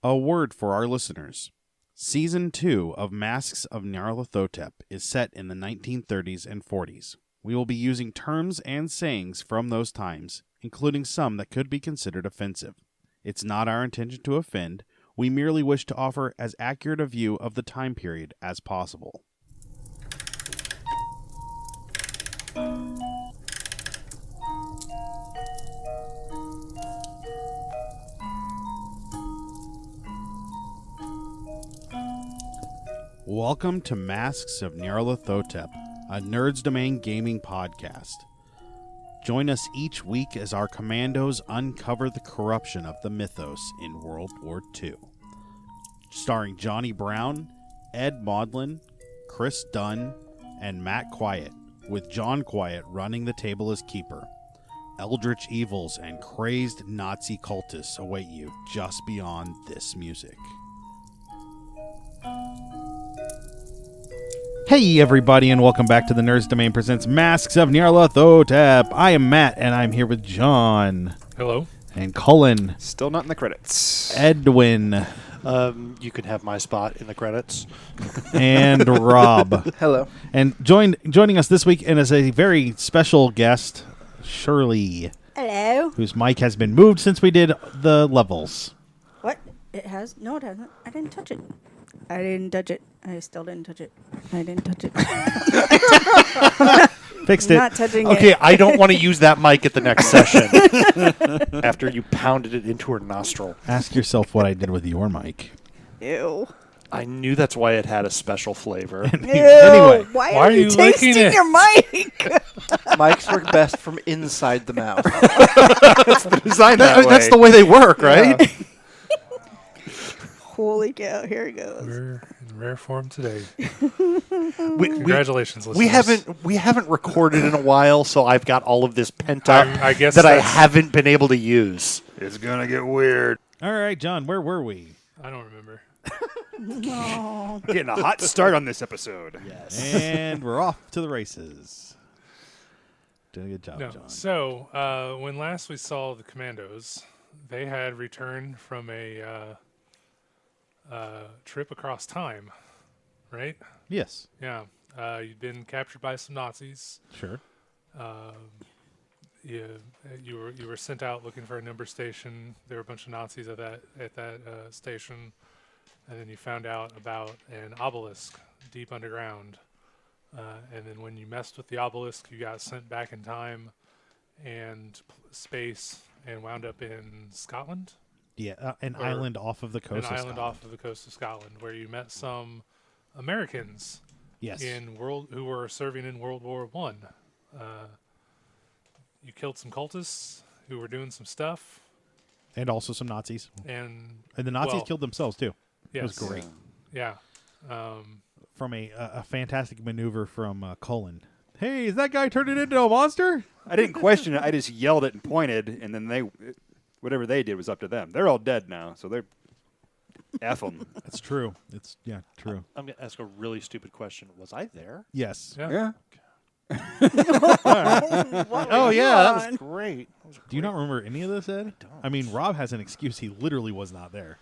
A word for our listeners. Season 2 of Masks of Nyarlathotep is set in the 1930s and 40s. We will be using terms and sayings from those times, including some that could be considered offensive. It's not our intention to offend. We merely wish to offer as accurate a view of the time period as possible. Welcome to Masks of Nyarlathotep, a Nerds Domain gaming podcast. Join us each week as our commandos uncover the corruption of the mythos in World War II. Starring Johnny Brown, Ed Maudlin, Chris Dunn, and Matt Quiett, with John Quiett running the table as keeper. Eldritch evils and crazed Nazi cultists await you just beyond this music. Hey everybody, and welcome back to the Nerds Domain Presents Masks of Nyarlathotep. I am Matt, and I'm here with John. Hello. And Cullen. Still not in the credits. Edwin. You can have my spot in the credits. And Rob. Hello. And joining us this week, and as a very special guest, Shirley. Hello. Whose mic has been moved since we did the levels. What? It has? No, it hasn't. I didn't touch it. I didn't touch it. I still didn't touch it. I didn't touch it. Fixed it. Not touching it. Okay, I don't want to use that mic at the next session after you pounded it into her nostril. Ask yourself what I did with your mic. Ew. I knew that's why it had a special flavor. Ew. Anyway. Why are are you you licking tasting it? your mic? Mics work best from inside the mouth. Designed that's the way they work, right? Yeah. Holy cow. Here it goes. We're in rare form today. We Congratulations, listeners. we haven't recorded in a while, so I've got all of this pent up I guess that I that's- haven't been able to use. It's gonna get weird. All right, John, where were we? I don't remember. Oh. Getting a hot start on this episode. Yes. And we're off to the races. Doing a good job, No. John. So, when last we saw the commandos, they had returned from a trip across time, right? Yes, Yeah. You'd been captured by some Nazis. sure. You were sent out looking for a number station. There were a bunch of Nazis at that station, and then you found out about an obelisk deep underground. And then when you messed with the obelisk, you got sent back in time and space and wound up in Scotland. Yeah, an Or island off of the coast An of island Scotland. off of the coast of Scotland, where you met some Americans Yes. who were serving in World War I. You killed some cultists who were doing some stuff, And also some Nazis. and And the Nazis well, killed themselves, too. Yes, It was great. Yeah. From a fantastic maneuver from Cullen. Hey, is that guy turning into a monster? I didn't question it. I just yelled it and pointed, and then whatever they did was up to them. They're all dead now, so they're F them. That's true. It's, true. I'm gonna ask a really stupid question. Was I there? Yes. Yeah. Yeah. Oh yeah, that was great. Do you not remember any of this, Ed? don't. I mean, Rob has an excuse. He literally was not there.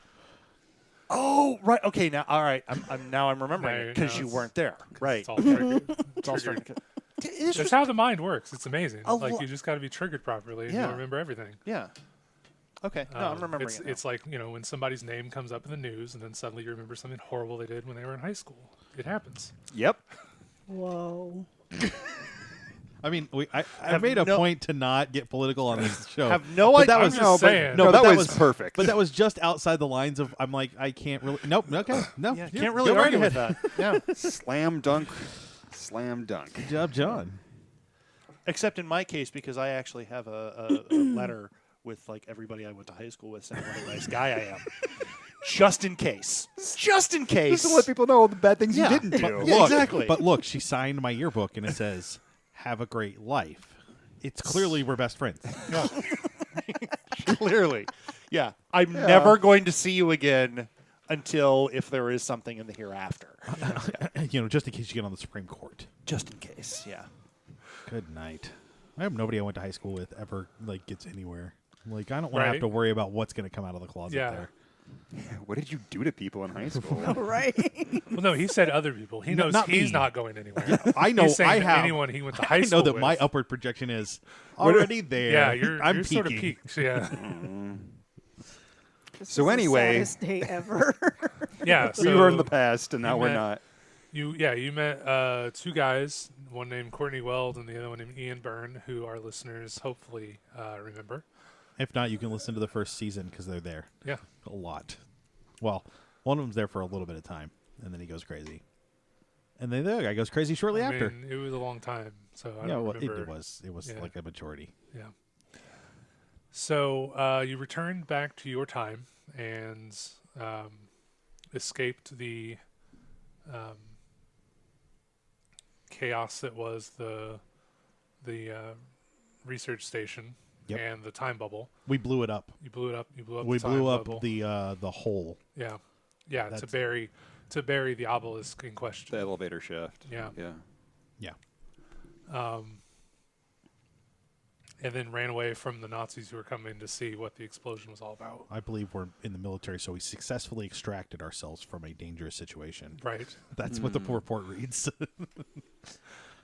Oh right, okay. Now, all right. I'm remembering No, it because no, you it's- weren't there. Right. It's all triggered. It's all triggered. starting to- This That's was- how the mind works. It's amazing. A Like lo- you just got to be triggered properly, and Yeah. you'll remember everything. Yeah. Okay. No, I'm remembering it. now. It's like when somebody's name comes up in the news, and then suddenly you remember something horrible they did when they were in high school. It happens. Yep. Whoa. I mean, I Have made a no- point to not get political on this show. Have no But idea. that I'm was just saying. No, No, but that that was was perfect. But that was just outside the lines of. I'm like, I can't really. Nope. Okay. No. Yeah, you can't really go right argue with ahead. that. Yeah. Slam dunk. Slam dunk. Good job, John. Except in my case, because I actually have a letter with like everybody I went to high school with saying what a nice guy I am. Just in case. Just in case. Just to let people know all the bad things Yeah. you didn't do. Yeah, Look, exactly. But look, she signed my yearbook and it says, "Have a great life." It's clearly we're best friends. Clearly. Yeah. I'm never going to see you again until if there is something in the hereafter. Just in case you get on the Supreme Court. Just in case. Yeah. Good night. I hope nobody I went to high school with ever gets anywhere. I don't want to have Right. to worry about what's going to come out of the closet Yeah. there. What did you do to people in high school? Right. Well, no, he said other people. He knows not he's me. not going anywhere. I know. He's saying I that have. anyone he went to high I school know that with. my upward projection is already there. Yeah, you're I'm sort of peaking. peaked. Yeah, This So is the anyway- saddest day ever. yeah. So We were in the past, and now you we're met- not. You met two guys, one named Courtney Weld and the other one named Ian Byrne, who our listeners hopefully remember. If not, you can listen to the first season because they're there Yeah. a lot. Well, one of them's there for a little bit of time, and then he goes crazy. And then the other guy goes crazy shortly I after. mean, it was a long time, so I Yeah, don't well, remember. it was Yeah. like a majority. Yeah. So you returned back to your time and escaped the chaos that was the research station Yep. and the time bubble. We blew it up. You blew it up. You blew up. We the time blew up bubble. the hole. Yeah, yeah. That's- To bury the obelisk in question. The elevator shaft. Yeah. Yeah. And then ran away from the Nazis who were coming to see what the explosion was all about. I believe we're in the military, so we successfully extracted ourselves from a dangerous situation. Right. That's what the report reads.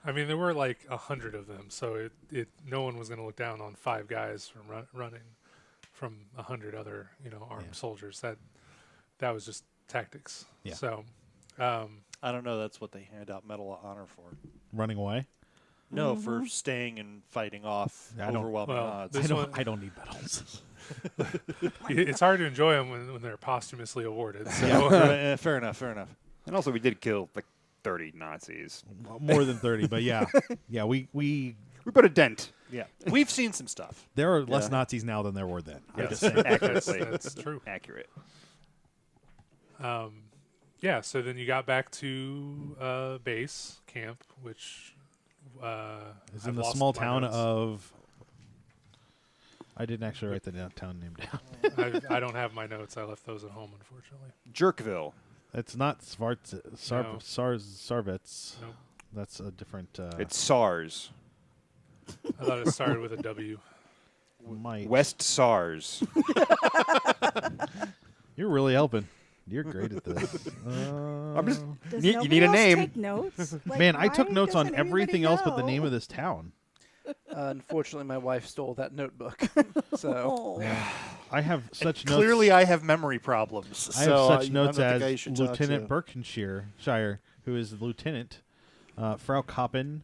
I mean, there were like 100 of them, so no one was going to look down on 5 guys from running from 100 other armed Yeah. soldiers. That was just tactics. Yeah. So, I don't know. That's what they hand out Medal of Honor for. Running away. No, for staying and fighting off I don't- overwhelming well, odds. This one- I don't need medals. it's hard to enjoy them when they're posthumously awarded. So. Yeah, fair enough. Fair enough. And also, we did kill like 30 Nazis. More than 30, but yeah. Yeah, we We put a dent. Yeah, we've seen some stuff. there are less Yeah. Nazis now than there were then. I'm Yes. just saying. Accurately. That's true. Accurate. Yeah, so then you got back to base camp, which It's I've in the lost small my town notes. of. I didn't actually write the town name down. I don't have my notes. I left those at home, unfortunately. Jerkville. It's not Sarvitz. Nope. That's a different. It's SARS. I thought it started with a W. Might. West SARS. You're really helping. You're great at this. I'm just. Does You nobody need a else name. Take notes? Like, Man, I took why notes on doesn't everything anybody else but the name know? of this town. Unfortunately, my wife stole that notebook. So Oh. I have such notes. Clearly, I have memory problems. I have so such I notes don't think I as should talk Lieutenant to- Shire, who is the lieutenant. Frau Koppen,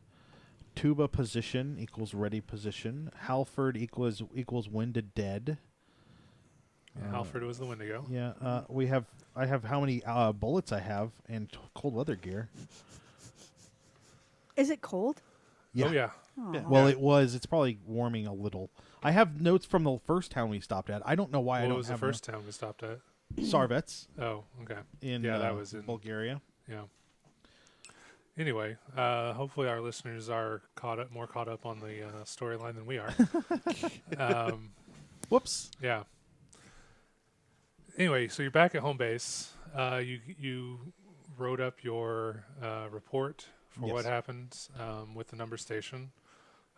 tuba position equals ready position. Halford equals winded dead. Yeah, Alfred was the Wendigo. Yeah, I have how many bullets I have and cold weather gear. Is it cold? Yeah. Oh, yeah. Oh. Yeah. Well, it was. It's probably warming a little. I have notes from the first town we stopped at. I don't know why I What don't was the have first town we stopped at? Sarvets Oh, okay. in Yeah, that was in- Bulgaria. Yeah. Anyway, hopefully our listeners are more caught up on the storyline than we are. Whoops. Yeah. Anyway, so you're back at home base. You wrote up your report for what Yes. happened with the number station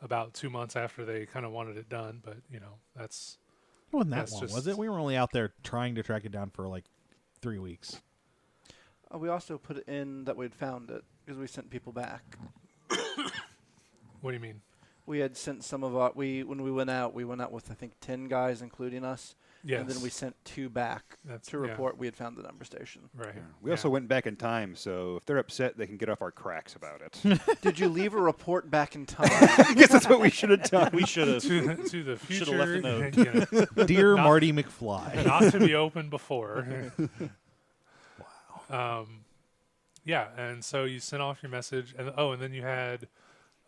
about 2 months after they kind of wanted it done, but that's It wasn't that That's long, was just- it? We were only out there trying to track it down for like 3 weeks. we also put it in that we'd found it because we sent people back. what do you mean? We had sent some of our when we went out with I think 10 guys, including us, Yes. and then we sent 2 back That's to yeah, report we had found the number station. right. We also went back in time, so if they're upset, they can get off our cracks about it. Did you leave a report back in time? I guess that's what we should have done. We should have. to the future. Should've left a note. Dear Not- Marty McFly. not to be opened before. Yeah, and so you sent off your message, and then you had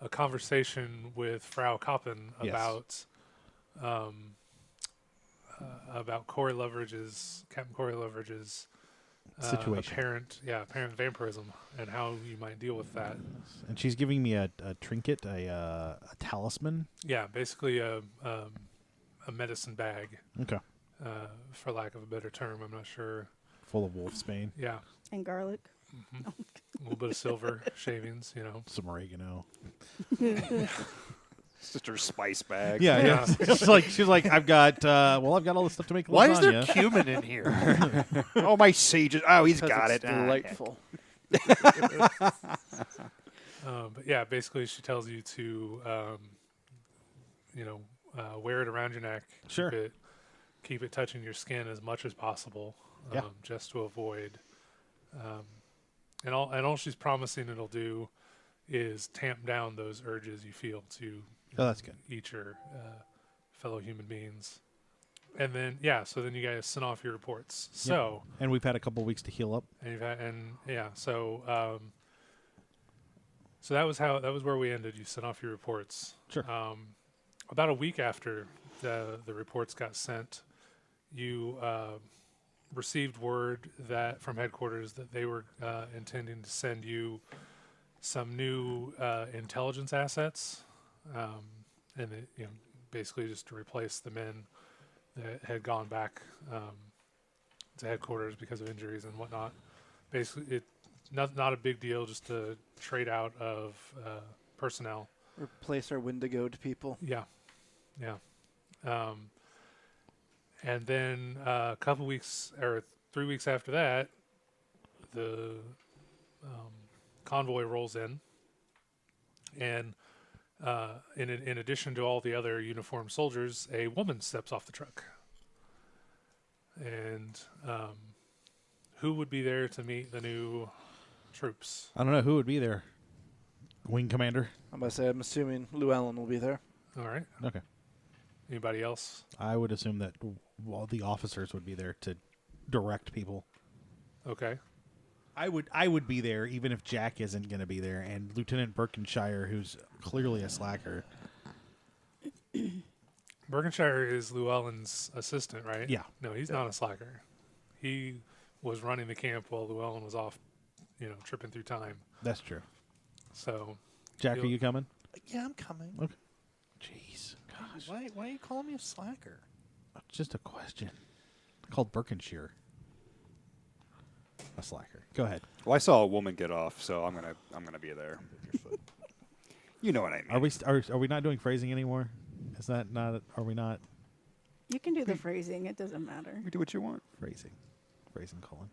a conversation with Frau Koppen Yes. about Captain Corey Loveridge's Situation. apparent vampirism and how you might deal with that. And she's giving me a trinket, a talisman. Yeah, basically a medicine bag, Okay. for lack of a better term. I'm not sure. Full of wolfsbane, Yeah, And garlic. a little bit of silver shavings, some oregano. It's just her spice bag. Yeah, yeah. She's like, I've got I've got all this stuff to make lasagna. Why is there cumin in here? Oh, my sages. Oh, he's 'Cause got it's it. delightful. But yeah, basically she tells you to, wear it around your neck. Sure. Keep it touching your skin as much as possible, Yeah. just to avoid. And all she's promising it'll do is tamp down those urges you feel to Oh, that's good. eat your fellow human beings. And then so then you guys send off your reports. So And we've had a couple weeks to heal up. So that was where we ended. You sent off your reports. Sure. About a week after the reports got sent, you received word that from headquarters that they were intending to send you some new intelligence assets, and basically just to replace the men that had gone back to headquarters because of injuries and whatnot. Basically, not a big deal, just to trade out of personnel. Replace our Wendigoed people. Yeah. And then a couple weeks or 3 weeks after that, the convoy rolls in, and in addition to all the other uniformed soldiers, a woman steps off the truck. And who would be there to meet the new troops? I don't know who would be there. Wing commander. I'm assuming Llewellyn will be there. All right. Okay. Anybody else? I would assume that all the officers would be there to direct people. Okay. I would be there even if Jack isn't going to be there, and Lieutenant Berkshire, who's clearly a slacker. Berkshire is Llewellyn's assistant, right? Yeah. No, he's not a slacker. He was running the camp while Llewellyn was off, tripping through time. That's true. So, Jack, are you coming? Yeah, I'm coming. Okay. Jeez. Gosh. Why are you calling me a slacker? Just a question. Called Berkshire. A slacker. Go ahead. Well, I saw a woman get off, so I'm gonna be there. You know what I mean. Are we not doing phrasing anymore? Is that not? Are we not You can do the phrasing. It doesn't matter. You do what you want. phrasing? Phrasing, Cullen.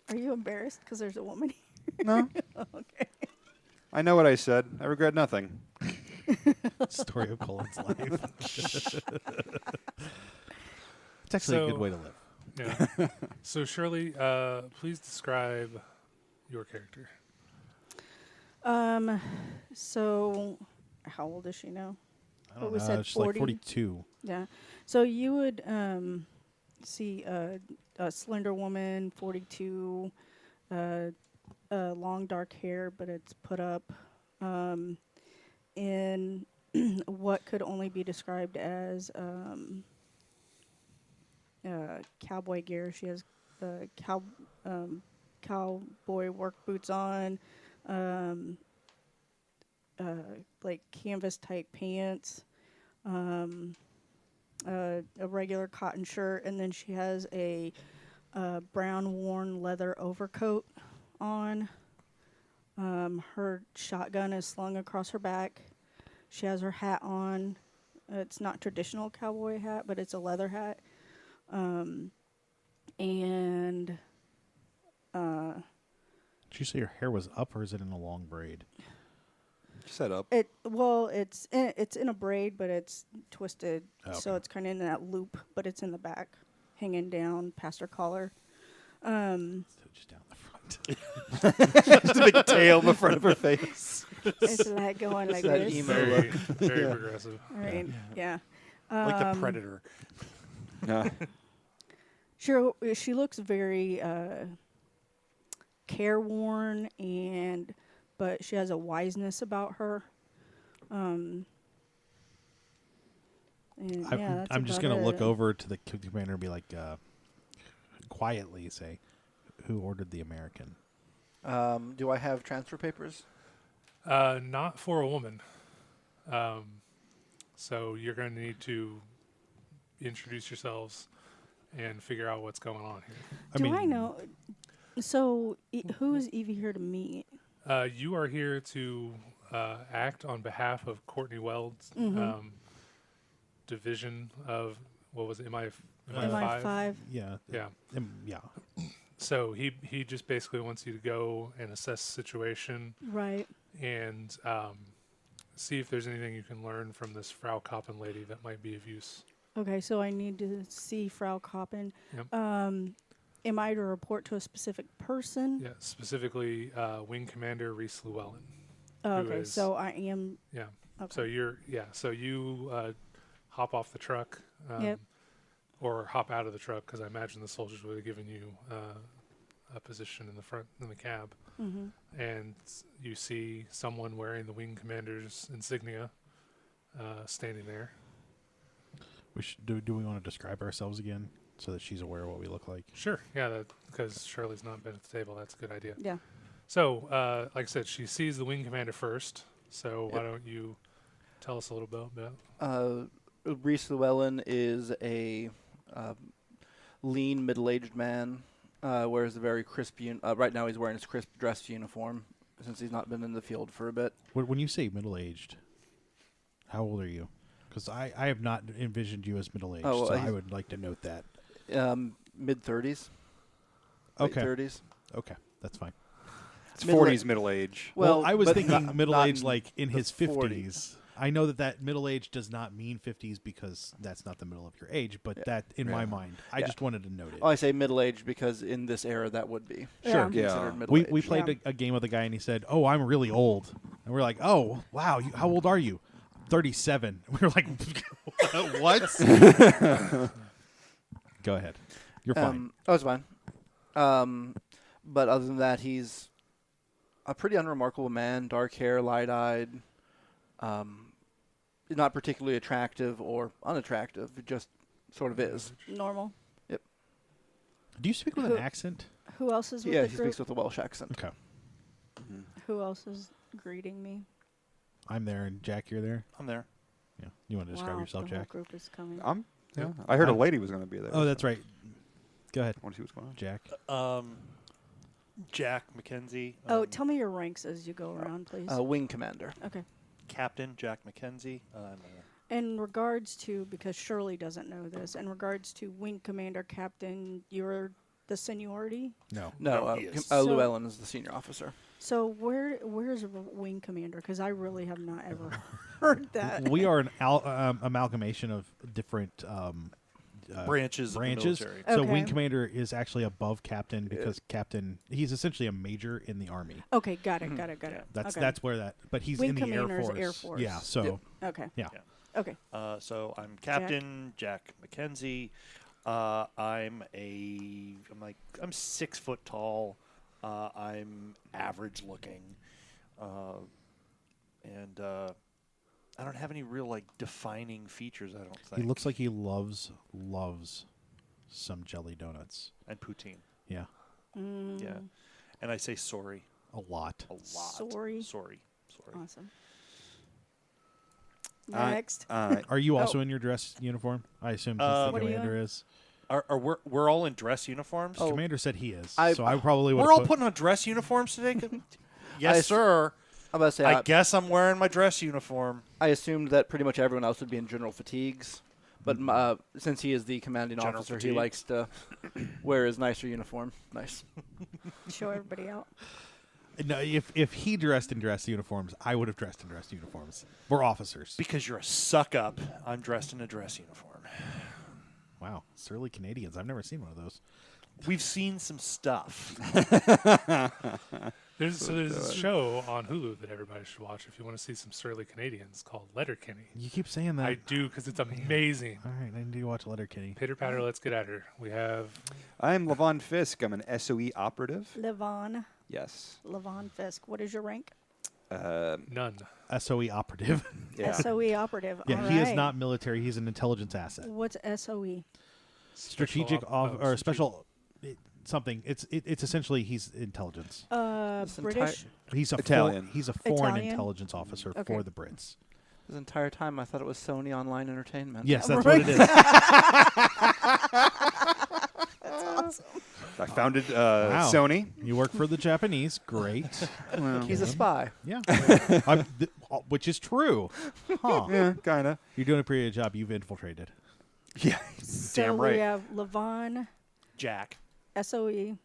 Are you embarrassed because there's a woman here? No. Okay. I know what I said. I regret nothing. Story of Cullen's life. It's actually a good So- way to live. yeah. So, Shirley, please describe your character. So how old is she now? I don't we know. said She's like 40? 42. Yeah. So you would see a slender woman, 42, long dark hair, but it's put up in what could only be described as cowboy gear. She has cowboy work boots on, like canvas type pants, a regular cotton shirt, and then she has a brown worn leather overcoat on. Her shotgun is slung across her back. She has her hat on. It's not traditional cowboy hat, but it's a leather hat. And Did you say your hair was up, or is it in a long braid? Set up. it's in a braid, but it's twisted, so Okay. it's kind of in that loop, but it's in the back, hanging down past her collar. So just down the front. Just a big tail in the front of her face. It's like going like that this. emo Very, very progressive. Right? Yeah. Like the Predator. Yeah. She looks very careworn, but she has a wiseness about her. And that's I'm just about going to look it. over to the commander and be like, quietly say, who ordered the American? Do I have transfer papers? Not for a woman. So you're going to need to introduce yourselves and figure out what's going on here. Do I know? So, who is Evie here to meet? You are here to act on behalf of Courtney Weld's division of, what was it, MI5? MI5. Yeah. Yeah. Yeah. So he just basically wants you to go and assess the situation Right. and see if there's anything you can learn from this Frau Koppen lady that might be of use. Okay, so I need to see Frau Koppen. Yep. Am I to report to a specific person? Yeah, specifically Wing Commander Reese Llewellyn. Oh, who okay, is- so I am. Yeah. Okay. So you hop off the truck. Yep. Or hop out of the truck, because I imagine the soldiers would have given you a position in the front in the cab, and you see someone wearing the wing commander's insignia standing there. We should do we want to describe ourselves again so that she's aware of what we look like? Sure, yeah, because Shirley's not been at the table. That's a good idea. Yeah. So, like I said, she sees the wing commander first. So why don't you tell us a little bit about? Reese Llewellyn is a lean, middle-aged man. Wears a very crisp. Right now, he's wearing his crisp dress uniform since he's not been in the field for a bit. When you say middle-aged, how old are you? Because I have not envisioned you as middle-aged, Oh, so I would like to note that. Mid-30s. Okay. Late 30s. Okay, that's fine. It's Middle 40s middle age. Well, I was but thinking not middle-aged in like in the his 40s. 50s. I know that middle-age does not mean 50s because that's not the middle of your age, but that, in my mind, I just wanted to note it. Oh, I say middle-aged because in this era that would be Sure. Yeah. considered We middle-aged. played a game with a guy, and he said, "Oh, I'm really old," and we're like, "Oh, wow, how old are you?" 37. We were like, "What?" Go ahead. You're fine. Oh, it's fine. But other than that, he's a pretty unremarkable man. Dark hair, light-eyed. Not particularly attractive or unattractive. It just sort of is. Normal. Do you speak with an accent? Who else is with Yeah, the he group? speaks with a Welsh accent. Okay. Who else is greeting me? I'm there, and Jack, you're there. I'm there. Yeah. You want to describe Wow, yourself, the whole Jack? group is coming. Yeah. I heard a lady was going to be there. Oh, that's right. Go ahead, I want to see what's going on. Jack. Jack McKenzie. Oh, tell me your ranks as you go around, please. Wing commander. Okay. Captain Jack McKenzie. In regards to, because Shirley doesn't know this, in regards to Wing Commander Captain, you're the seniority? No. No, he is. So- Llewellyn is the senior officer. So where's Wing Commander? Because I really have not ever heard that. We are an amalgamation of different Branches. Of the branches. military. So Okay. wing commander is actually above captain because captain, he's essentially a major in the army. Okay, got it. That's okay. that's where that. But he's Wing in the Air commander's Force. Air Force. Yeah. So Okay. yeah. Okay. So I'm Captain Jack McKenzie. I'm 6 foot tall. I'm average looking, and I don't have any real defining features. I don't think. He looks like he loves some jelly donuts. and poutine. Yeah. Yeah, and I say sorry A lot. a lot. Sorry? Sorry. Awesome. Uh, Next. Are you also in your dress uniform? I assume since the What are you commander in? is. We're all in dress uniforms? The commander said he is. I- so I probably would. We're all putting on dress uniforms today? Yes, sir. I'm about to say, I guess I'm wearing my dress uniform. I assumed that pretty much everyone else would be in general fatigues. But since he is the commanding General officer, fatigue. he likes to wear his nicer uniform. Nice. Show everybody out. No, if he dressed in dress uniforms, I would have dressed in dress uniforms. We're officers. Because you're a suck up, I'm dressed in a dress uniform. Wow, surly Canadians. I've never seen one of those. We've seen some stuff. There's this show on Hulu that everybody should watch if you want to see some surly Canadians called Letterkenny. You keep saying that. I do because it's amazing. All right, I need to watch Letterkenny. Pitter patter, let's get at her. We have I'm Levon Fisk. I'm an SOE operative. Levon Fisk. What is your rank? none. SOE operative. Yeah. SOE operative. Yeah, All he is right. not military. He's an intelligence asset. What's SOE? Strategic or special something. It's essentially he's intelligence. This British. He's a Italian. he's a foreign Italian? intelligence officer Okay. for the Brits. This entire time, I thought it was Sony Online Entertainment. Yes, that's Right. what it is. awesome. I founded Wow. Sony. You work for the Japanese. Great. He's a spy. Yeah. Which is true. Huh. Yeah, kind of. You're doing a pretty good job. You've infiltrated. Yeah, So damn right. we have Levon, Jack. SOE,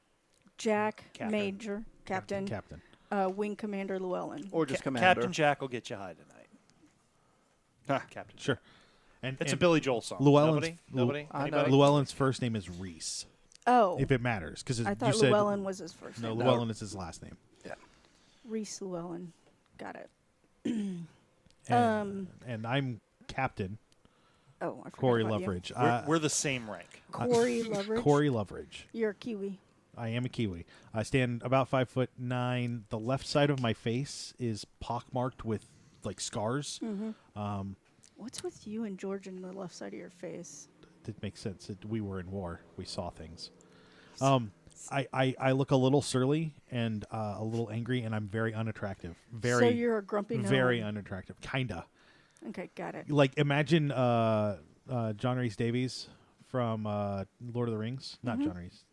Jack, Captain. Major, Captain, Captain. Wing Commander Llewellyn. Or just commander. Captain Jack will get you high tonight. Captain. Sure. And It's a and Billy Joel song. Llewellyn's- Nobody? I Anybody? know. Llewellyn's first name is Reese, Oh, if it matters. Because I you thought said Llewellyn was his first no, name. Llewellyn is his last name. Reese Llewellyn. Got it. And I'm Captain Oh, I forgot Kauri about you. Loveridge. We're the same rank. Corey Loveridge. Kauri Loveridge. You're a Kiwi. I am a Kiwi. I stand about 5'9". The left side of my face is pockmarked with like scars. What's with you and George in the left side of your face? It makes sense. We were in war. We saw things. I look a little surly and a little angry, and I'm very unattractive. So you're a grumpy gnome. very unattractive. Kinda. Okay, got it. Like imagine John Rhys Davies from Lord of the Rings. Not John Rhys.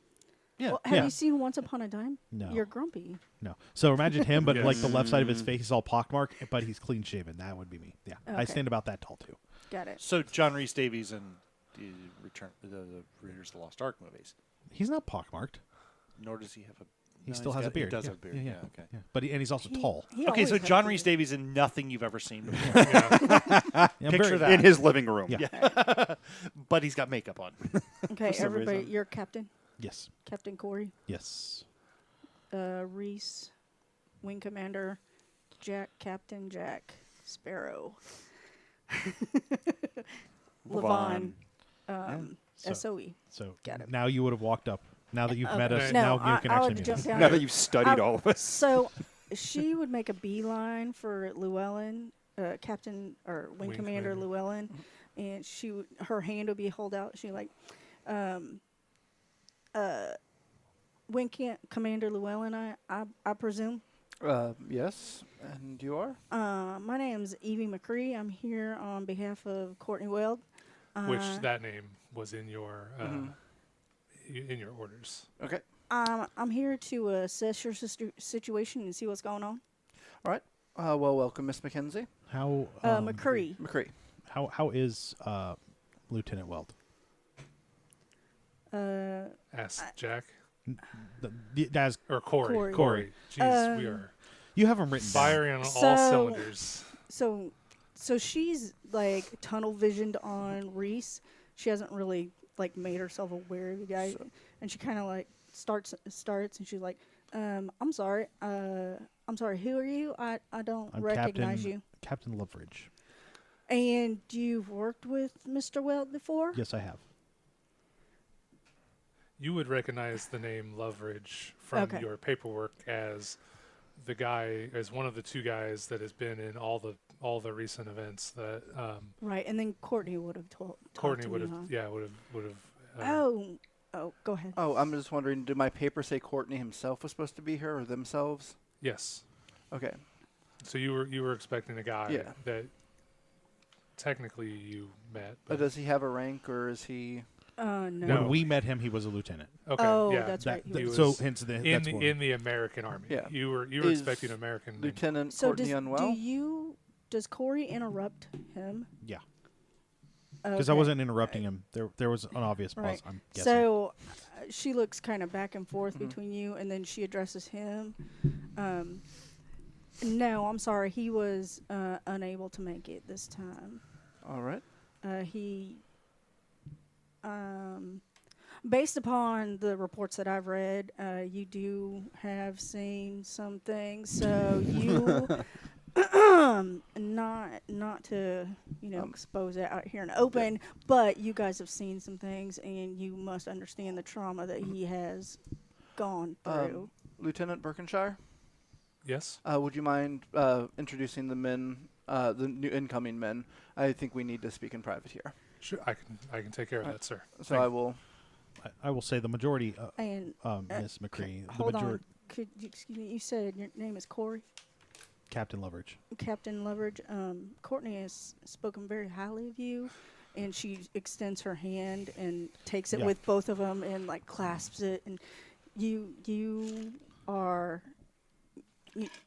Yeah. Well, have Yeah. you seen Once Upon a Time? No. You're grumpy. No. So imagine him, but like the left side of his Yes. face is all pockmarked, but he's clean shaven. That would be me. Yeah. I Okay. stand about that tall too. Got it. So John Rhys Davies in the Raiders of the Lost Ark movies. He's not pockmarked. Nor does he have a. He no, still he's has a got- beard. He does yeah. have a beard. Yeah, Yeah. yeah. Okay. Yeah. But and he's also tall. He Okay, always so had John a Rhys beard. Davies in nothing you've ever seen before. Yeah, I'm Picture very- that. In his living room. Yeah. But he's got makeup on. Okay, some everybody, reason. you're Captain. Yes. Captain Corey. Yes. Reese, Wing Commander, Jack, Captain Jack, Sparrow. Levon, So- SOE. So Got it. now you would have walked up. Now that you've met Okay. us, No, now you I can would actually meet jump us. down. Now that you've studied all of us. So she would make a beeline for Llewellyn, Captain or Wing Wing Commander Commander. Llewellyn, and her hand would be held out. She like, Commander Llewellyn, I presume. Yes. And you are? My name's Evie McCree. I'm here on behalf of Courtney Weld. Which that name was in your in your orders. Okay. I'm here to assess your situation and see what's going on. All right. Well, welcome, Miss McKenzie. How McCree. McCree. how is Lieutenant Weld? Ask Jack That's or Corey. Corey. Corey. Jeez, we are you have him written down. firing on all So- cylinders. So she's like tunnel visioned on Reese. She hasn't really like made herself aware of you guys, and she kind of like starts, and she's like, "I'm sorry. I'm sorry. Who are you? I don't I'm recognize you." Captain Loveridge. And you've worked with Mr. Weld before? Yes, I have. You would recognize the name Loveridge from Okay. your paperwork as the guy, as one of the two guys that has been in all the recent events that Right, and then Courtney would have told. Courtney would would have would have Oh, go ahead. Oh, I'm just wondering, did my paper say Courtney himself was supposed to be here or themselves? yes. Okay. So you were expecting a guy Yeah. that technically you met. Does he have a rank or is he? No. No. When we met him, he was a lieutenant. Okay, Oh, yeah. that's right. He He was- was so hence the in that's the why. in the American Army. Yeah. You were Is expecting American. Lieutenant So Courtney Unwell? does Corey interrupt him? Yeah. Because I Okay. wasn't interrupting him. There was an obvious pause. Right. I'm guessing. So she looks kind of back and forth Mm-hmm. between you, and then she addresses him. No, I'm sorry. He was unable to make it this time. All right. He, based upon the reports that I've read, you do have seen some things. So you, not to expose it out here in the open, but you guys have seen some things, and you must understand the trauma that he has gone through. Lieutenant Birkenshire, Yes. would you mind introducing the men, the new incoming men? I think we need to speak in private here. Sure. I can take care of that, sir. So I will. I will say the majority, And Miss McCree, the hold majority, on, could you excuse me? You said your name is Corey, Captain Loveridge. Captain Loveridge. Courtney has spoken very highly of you, and she extends her hand and takes it Yeah. with both of them and like clasps it. And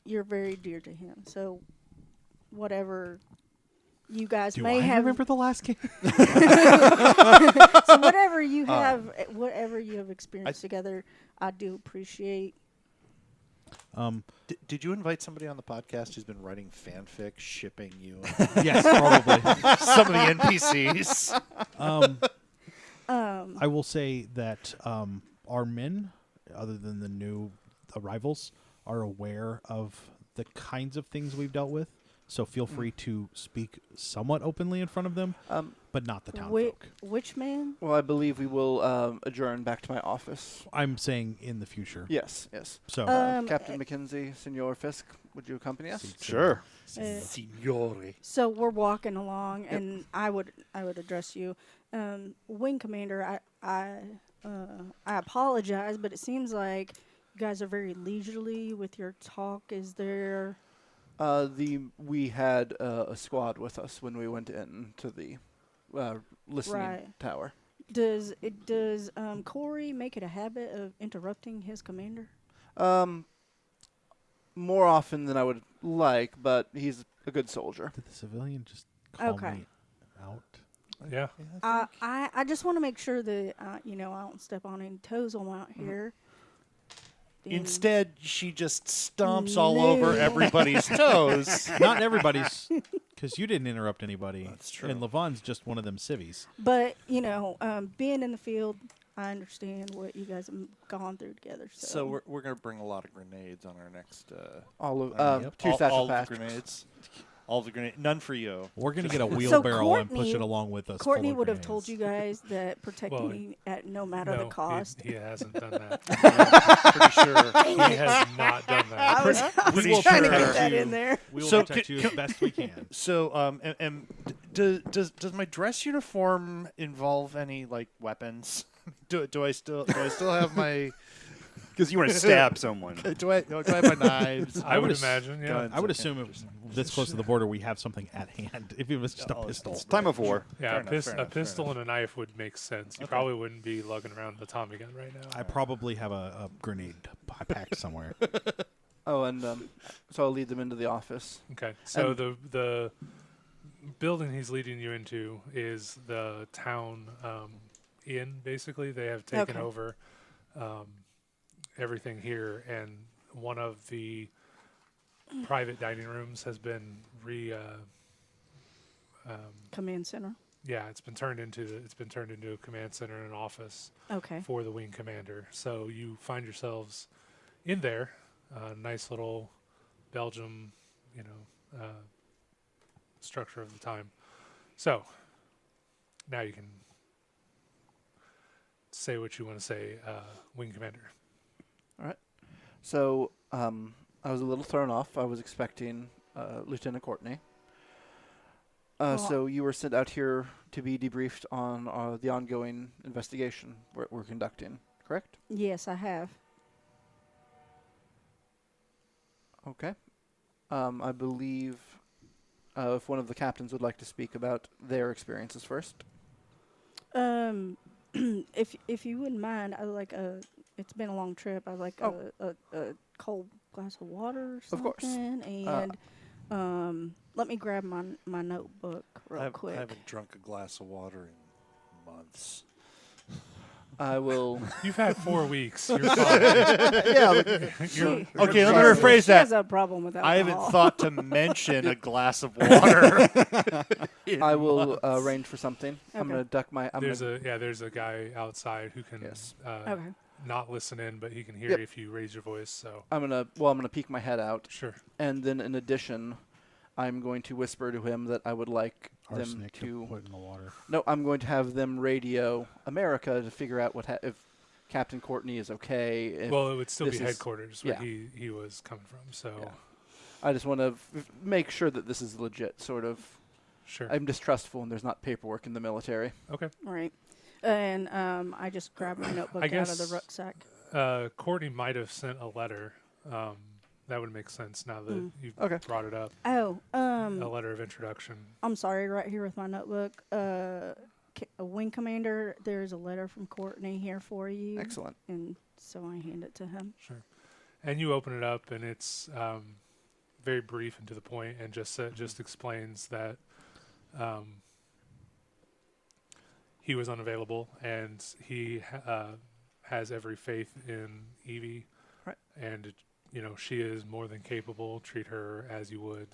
you're very dear to him. So whatever you guys Do may I have, remember the last game? so whatever you have, whatever you have experienced together, I do appreciate. Did you invite somebody on the podcast who's been writing fanfic shipping you Yes, probably. some of the NPCs? I will say that our men, other than the new arrivals, are aware of the kinds of things we've dealt with. So feel free to speak somewhat openly in front of them, but not the town folk. Which man? Well, I believe we will adjourn back to my office. I'm saying in the future. Yes, yes. So Captain McKenzie, Senor Fisk, would you accompany us? Sure. Signore. So we're walking along, and I would address you, Wing Commander. I apologize, but it seems like you guys are very leisurely with your talk. Is there? We had a squad with us when we went in to the listening tower. Does Kauri make it a habit of interrupting his commander? More often than I would like, but he's a good soldier. did the civilian just call Okay. me out? Yeah. I just want to make sure that I don't step on any toes while I'm out here. And- Instead, she just stomps all over No. everybody's toes. Not everybody's, because you didn't interrupt anybody. That's true. And Levon's just one of them civvies. But being in the field, I understand what you guys have gone through together. So we're gonna bring a lot of grenades on our next. All of Yep. two all satchel the packs. grenades. All the grenades. None for you. We're going to get a wheelbarrow and push Courtney- it along with us. Courtney full of would have grenades. told you guys that protecting Well, me at no matter No, the cost. He hasn't done that. Pretty sure. He has not done that. I was Pretty trying to sure. get that in there. We will So protect can- you as best we can. So, does my dress uniform involve any like weapons? Do I still have my? Because you want to stab someone. Do I have my knives? I would ass- imagine, yeah. guns? I would Okay, assume if interesting. this close to the border, we have something at hand. If it was just a Oh, pistol. It's time of war. Yeah, Fair a, enough, pis- fair a enough, fair pistol and a knife would make sense. You probably wouldn't be lugging around the Tommy gun right now. I probably have a grenade packed somewhere. Oh, and so I'll lead them into the office. Okay, so And- the building he's leading you into is the town inn. Basically, they have taken Okay. over everything here, and one of the private dining rooms has been Command center. yeah, it's been turned into a command center and an office Okay. for the wing commander. So you find yourselves in there, nice little Belgium, structure of the time. So now you can say what you want to say, wing commander. So I was a little thrown off. I was expecting Lieutenant Courtney. So you were sent out here to be debriefed on the ongoing investigation we're conducting, correct? Yes, I have. Okay. I believe if one of the captains would like to speak about their experiences first. If you wouldn't mind, I like it's been a long trip. I like a cold glass of water or something. Of course. And let me grab my notebook real quick. I haven't drunk a glass of water in months. I will. You've had 4 weeks. You're fine. She- Okay, let me she rephrase has that. a problem with alcohol. I haven't thought to mention a glass of water. I will arrange for something. I'm Okay. gonna duck my. There's a guy outside who can Yes. Okay. not listen in, but he can hear Yep. if you raise your voice. So I'm gonna peek my head out, sure. and then in addition, I'm going to whisper to him that I would like them Arsenic to to. put in the water. No, I'm going to have them radio America to figure out if Captain Courtney is okay. If Well, it would still be this is- headquarters where yeah. he was coming from. So Yeah. I just want to make sure that this is legit. Sort of. sure. I'm distrustful, and there's not paperwork in the military. Okay. Right. And I just grabbed my notebook I out of the guess- rucksack. Courtney might have sent a letter that would make sense now that you Okay. brought it up. Oh, A letter of introduction. I'm sorry, right here with my notebook. A wing commander, there's a letter from Courtney here for you. Excellent. And so I hand it to him. Sure. And you open it up, and it's very brief and to the point, and just explains that he was unavailable, and he has every faith in Evie. Right. And she is more than capable. Treat her as you would.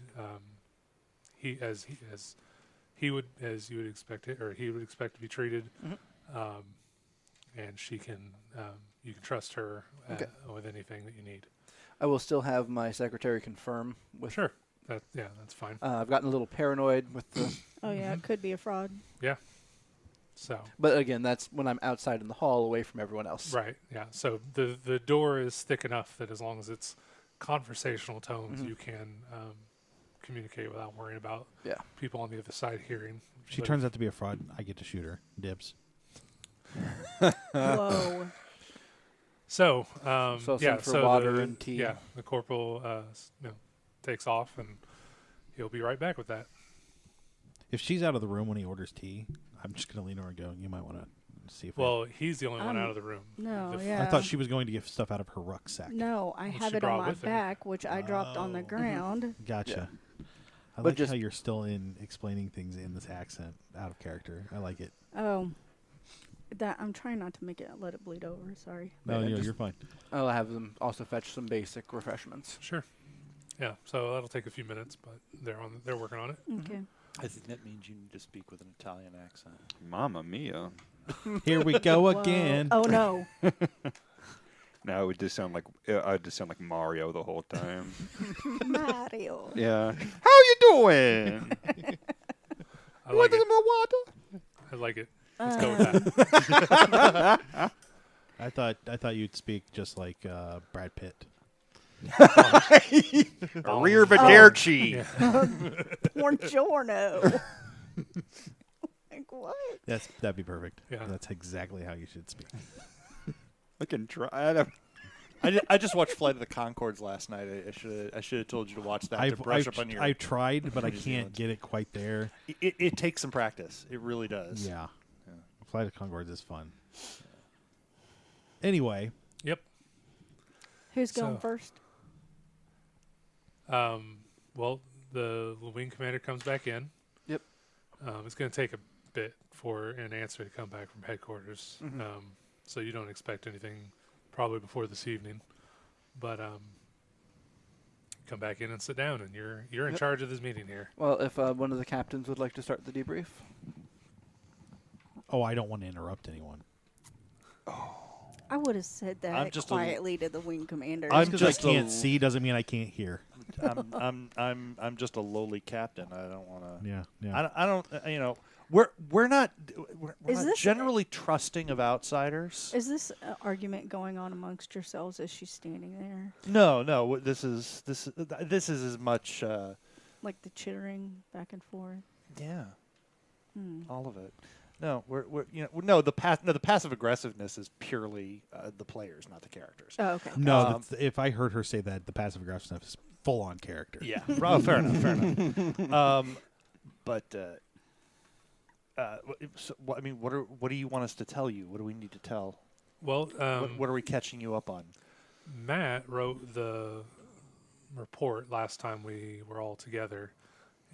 As you would expect it, or he would expect to be treated. And she can. You can trust her with anything that you need. I will still have my secretary confirm with. Sure. That's fine. I've gotten a little paranoid with the. Oh, yeah, it could be a fraud. Yeah. So. But again, that's when I'm outside in the hall, away from everyone else. Right. Yeah. So the door is thick enough that as long as it's conversational tones, you can communicate without worrying about people on the other side hearing. She turns out to be a fraud. I get to shoot her. Dibs. Whoa. So, send for water and tea. Yeah, the corporal takes off, and he'll be right back with that. If she's out of the room when he orders tea, I'm just going to lean over and go, you might want to see if Well, he's the only one out of the room. No, The yeah. I thought she was going to get stuff out of her rucksack. No, I Well, have she it on brought my with her. back, which I dropped on the ground. Gotcha. I But like just- how you're still explaining things in this accent, out of character. I like it. Oh. I'm trying not to let it bleed over. Sorry. No, and you're just- fine. I'll have them also fetch some basic refreshments. Sure. Yeah. So that'll take a few minutes, but they're working on it. Okay. I think that means you need to speak with an Italian accent. Mamma mia. Here we go Whoa. again. Oh, no. No, it would just sound like I'd just sound like Mario the whole time. Mario. Yeah. How you doing? I like it. more water? I like it. Let's go with that. I thought you'd speak just like Brad Pitt. Arrivederci. Yeah. Buongiorno. Like, what? That'd be perfect. Yeah. That's exactly how you should speak. I can try. I just watched Flight of the Conchords last night. I should have told you to watch that to brush up on your. I tried, but I New can't Zealand. get it quite there. It takes some practice. It really does. Yeah. Flight of Conchords is fun. Anyway, Yep. Who's going So- first? Well, the wing commander comes back in. Yep. It's going to take a bit for an answer to come back from headquarters. So you don't expect anything probably before this evening. But come back in and sit down, and you're in charge of this meeting here. Well, if one of the captains would like to start the debrief. I don't want to interrupt anyone. I would have said I'm that just quietly to the wing commander. I'm Just because just I can't a- see doesn't mean I can't hear. I'm just a lowly captain. I don't want to. Yeah. I don't. We're not. We're Is not this- generally trusting of outsiders. Is this argument going on amongst yourselves as she's standing there? No. This is as much. Like the chittering back and forth? Yeah. Hmm. All of it. No, the passive aggressiveness is purely the players, not the characters. Oh, okay. No, if I heard her say that, the passive aggressive stuff is full on character. Yeah. Oh, fair enough. Fair enough. But what do you want us to tell you? What do we need to tell? Well, What are we catching you up on? Matt wrote the report last time we were all together,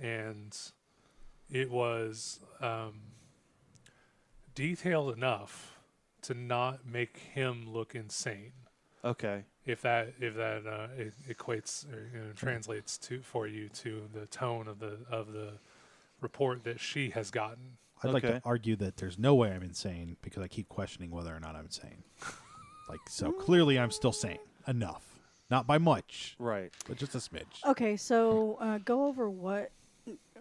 and it was detailed enough to not make him look insane. Okay. If that equates or translates for you to the tone of the report that she has gotten. I'd like Okay. to argue that there's no way I'm insane because I keep questioning whether or not I'm sane. So clearly I'm still sane enough. Not by much, Right. but just a smidge. Okay, so go over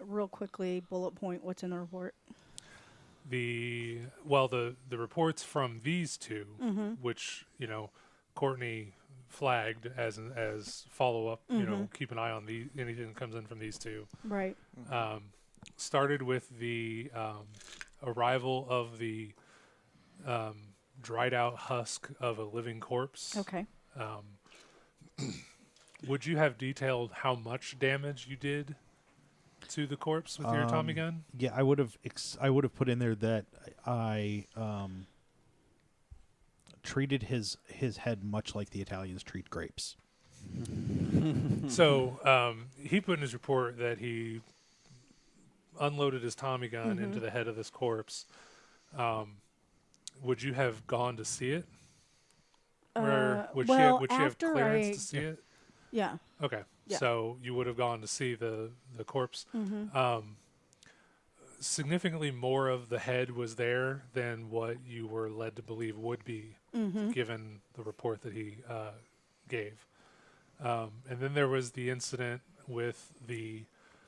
real quickly, bullet point, what's in the report. The reports from these two, which Courtney flagged as follow up. Keep an eye on anything that comes in from these two. Right. Started with the arrival of the dried out husk of a living corpse. Okay. Would you have detailed how much damage you did to the corpse with your Tommy gun? Yeah, I would have. I would have put in there that I treated his head much like the Italians treat grapes. So he put in his report that he unloaded his Tommy gun into the head of this corpse. Would you have gone to see it? Or would well, would she have after clearance to see it? Yeah. Okay. Yeah. So you would have gone to see the corpse. Significantly more of the head was there than what you were led to believe would be, given the report that he gave. And then there was the incident with the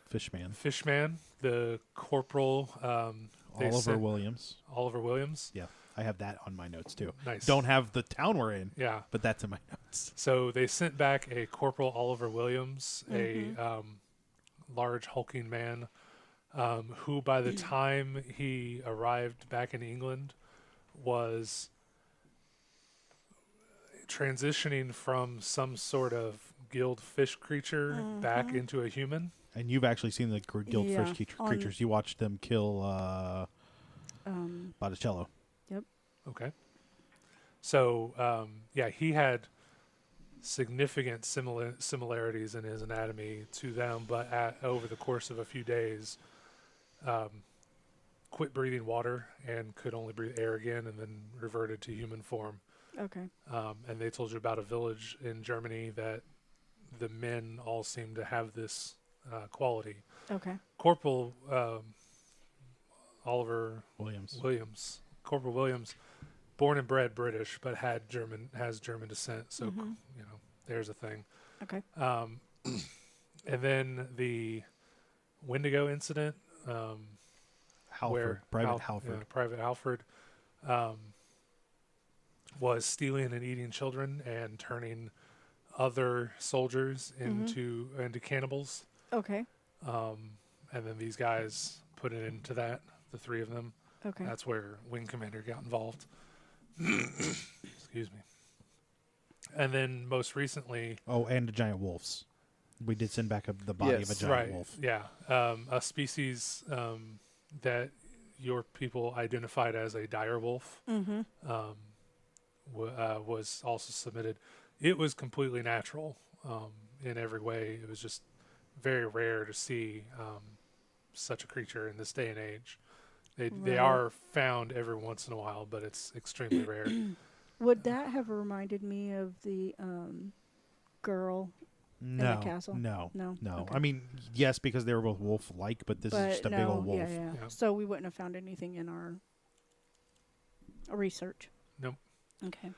Fishman, the corporal. Oliver Williams. Oliver Williams. Yeah, I have that on my notes too. Nice. Don't have the town we're in. Yeah. But that's in my notes. So they sent back a Corporal Oliver Williams, a large hulking man, who by the time he arrived back in England was transitioning from some sort of guild fish creature back into a human. And you've actually seen the guild fish creatures. You watched them kill Botticello. Yep. Okay. So, he had significant similarities in his anatomy to them, but over the course of a few days, quit breathing water and could only breathe air again, and then reverted to human form. Okay. And they told you about a village in Germany that the men all seem to have this quality. Okay. Corporal Oliver Williams. Corporal Williams, born and bred British, but has German descent. So there's a thing. Okay. And then the Wendigo incident, Private Halford. Private Halford, was stealing and eating children and turning other soldiers into cannibals. Okay. And then these guys put it into that, the three of them. Okay. That's where Wing Commander got involved. Excuse me. And then most recently... Oh, and the giant wolves. We did send back the body of a giant wolf. Yeah. A species that your people identified as a dire wolf was also submitted. It was completely natural in every way. It was just very rare to see such a creature in this day and age. They are found every once in a while, but it's extremely rare. Would that have reminded me of the girl in the castle? No. Okay. I mean, yes, because they were both wolf-like, but this is just a big old wolf. Yeah. So we wouldn't have found anything in our research. Nope. Okay.